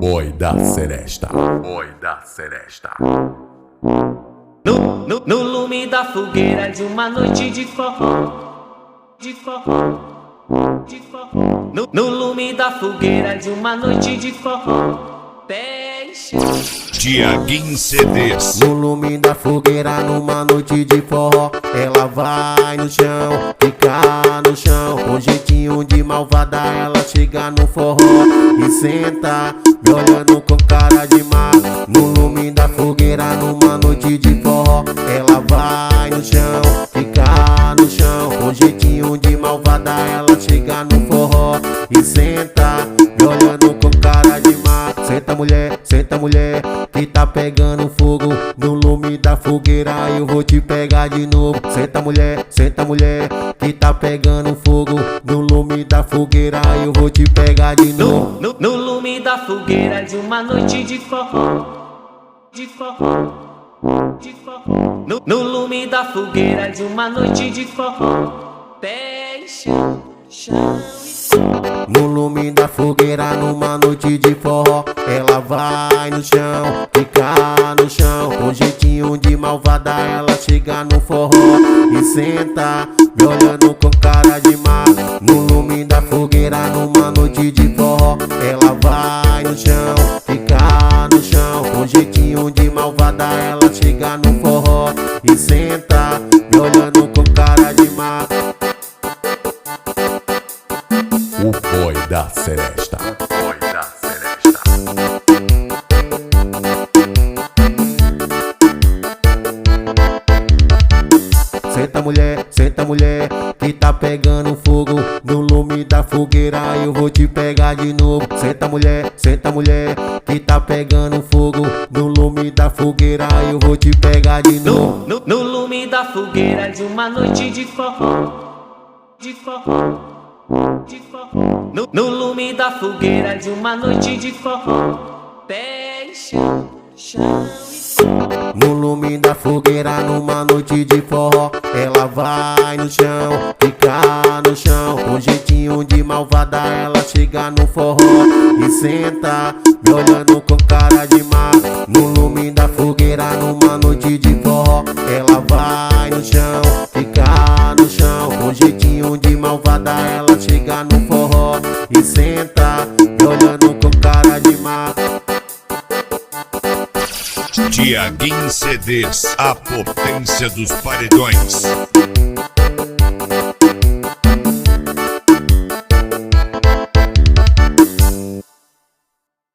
Boi da Seresta. Boi da Seresta. No lume da fogueira de uma noite de forró, de forró, de forró. No lume da fogueira de uma noite de forró, deixa Tiaguinho CDs. No lume da fogueira numa noite de forró, ela vai no chão, fica no chão. Com jeitinho de malvada ela chega no forró e senta, me olhando com cara de má. No lume da fogueira numa noite de forró, ela vai no chão, fica no chão. Com jeitinho de malvada ela chega no forró e senta, me olhando com cara de má. Senta mulher, que tá pegando fogo. No lume da fogueira eu vou te pegar de novo. Senta mulher, que tá pegando fogo. No lume da fogueira eu vou te pegar de novo. No lume da fogueira de uma noite de forró, de forró, de forró. No lume da fogueira de uma noite de forró, deixa chão e sol. No lume da fogueira numa noite de forró, ela vai no chão, fica no chão. Com jeitinho de malvada ela chega no forró e senta, me olhando com cara de má. No lume da fogueira numa noite de forró, ela vai no chão, fica no chão. Com jeitinho de malvada ela chega no forró e senta, me olhando com cara de má. O Boi da Seresta. Boi da Seresta. Senta mulher, que tá pegando fogo. No lume da fogueira eu vou te pegar de novo. Senta mulher, que tá pegando fogo. No lume da fogueira eu vou te pegar de novo. No lume da fogueira de uma noite de forró, de forró, de forró. No lume da fogueira de uma noite de forró, deixa chão e sol. No lume da fogueira numa noite de forró, ela vai no chão, fica no chão. Com jeitinho de malvada ela chega no forró e senta, me olhando com cara de má. No lume da fogueira numa noite de forró, ela vai no chão, fica no chão. Com jeitinho de malvada ela chega no forró e senta, me olhando com cara de má. Tiaguinho CDs, a potência dos paredões.